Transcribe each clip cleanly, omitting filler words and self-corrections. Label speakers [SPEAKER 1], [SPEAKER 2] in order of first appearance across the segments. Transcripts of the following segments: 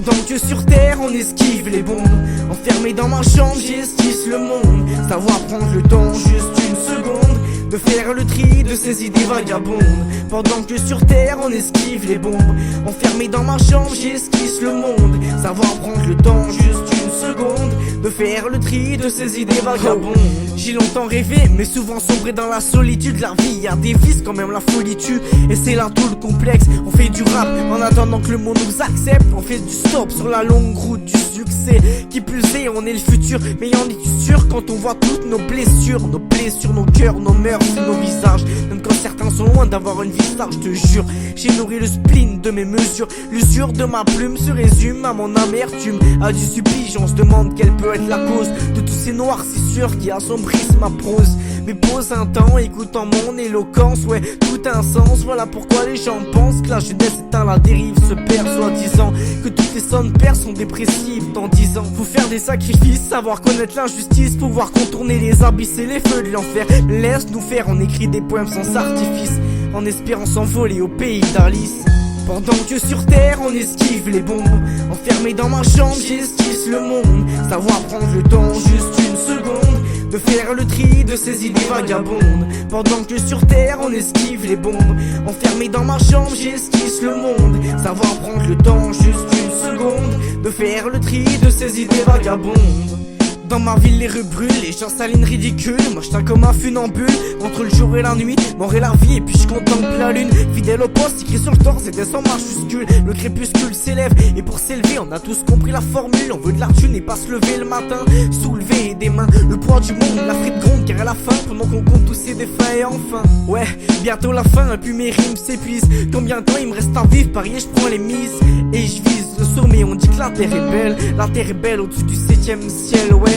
[SPEAKER 1] Pendant que sur terre on esquive les bombes, enfermé dans ma chambre j'esquisse le monde. Savoir prendre le temps, juste une seconde, de faire le tri de ces idées vagabondes. Pendant que sur terre on esquive les bombes, enfermé dans ma chambre j'esquisse le monde. Savoir prendre le temps, juste une seconde, de faire le tri de ces idées vagabondes. J'ai longtemps rêvé, mais souvent sombré dans la solitude. La vie y'a des vices, quand même la folie tue, et c'est là tout le complexe. On fait du rap en attendant que le monde nous accepte. On fait du stop sur la longue route du succès. Qui plus est, on est le futur, mais en es-tu sûr quand on voit toutes nos blessures, nos cœurs, nos mœurs, nos visages. Même quand certains sont loin d'avoir une visage, je te jure. J'ai nourri le spleen de mes mesures. L'usure de ma plume se résume à mon amertume, à du supplice. On se demande quelle peut être la cause de tous ces noirs si sûrs qui assombrissent ma prose. Mais pose un temps, écoutant mon éloquence, ouais, tout a un sens. Voilà pourquoi les gens pensent que la jeunesse est à la dérive, se perd soi-disant que toutes les sonnes pères sont dépressives dans 10 ans. Faut faire des sacrifices, savoir connaître l'injustice, pouvoir contourner les abysses et les feux de l'enfer. Laisse-nous faire, on écrit des poèmes sans artifice, en espérant s'envoler au pays d'Alice. Pendant que sur terre on esquive les bombes, enfermé dans ma chambre j'esquisse le monde. Savoir prendre le temps, juste une seconde, de faire le tri de ces idées vagabondes. Pendant que sur terre on esquive les bombes, enfermé dans ma chambre j'esquisse le monde. Savoir prendre le temps, juste une seconde, de faire le tri de ces idées vagabondes. Dans ma ville les rues brûlent, les gens s'alignent ridicules. Moi je tiens comme un funambule, entre le jour et la nuit, mort et la vie, et puis je contemple la lune. Fidèle au poste, écrit sur le torse, c'était sans majuscule. Le crépuscule s'élève, et pour s'élever on a tous compris la formule. On veut de la thune et pas se lever le matin, soulever des mains, le poids du monde, la frite gronde car à la fin, pendant qu'on compte tous ces défunts. Et enfin, ouais, bientôt la fin, et puis mes rimes s'épuisent. Combien de temps il me reste à vivre, parier je prends les mises, et je vise le sommet. On dit que la terre est belle au-dessus du 7e ciel, ouais.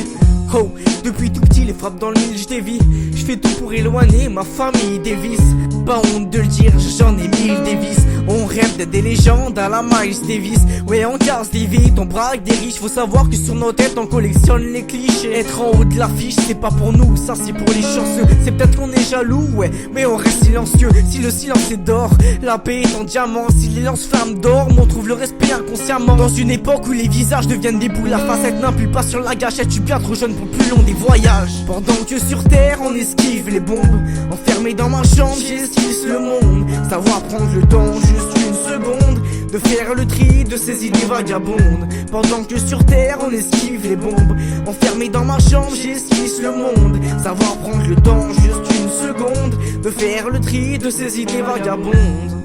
[SPEAKER 1] Oh, depuis tout petit les frappes dans le mille je dévie. Je fais tout pour éloigner ma famille des vices. Pas honte de le dire, j'en ai mille des vices. On rêve d'être des légendes à la Miles Davis. Ouais, on casse des vies, on braque des riches. Faut savoir que sur nos têtes on collectionne les clichés. Être en haut de l'affiche c'est pas pour nous, ça c'est pour les chanceux. C'est peut-être qu'on est jaloux, ouais, mais on reste silencieux. Si le silence est d'or, la paix est en diamant. Si les lance-flammes dorment, on trouve le respect inconsciemment. Dans une époque où les visages deviennent des boules, la facette n'impule pas sur la gâchette. Je suis bien trop jeune pour le plus long des voyages. Pendant que sur terre on esquive les bombes, enfermé dans ma chambre j'esquisse le monde. Savoir prendre le temps, juste une seconde, de faire le tri de ces idées vagabondes. Pendant que sur terre on esquive les bombes, enfermé dans ma chambre j'esquisse le monde. Savoir prendre le temps, juste une seconde, de faire le tri de ces idées vagabondes.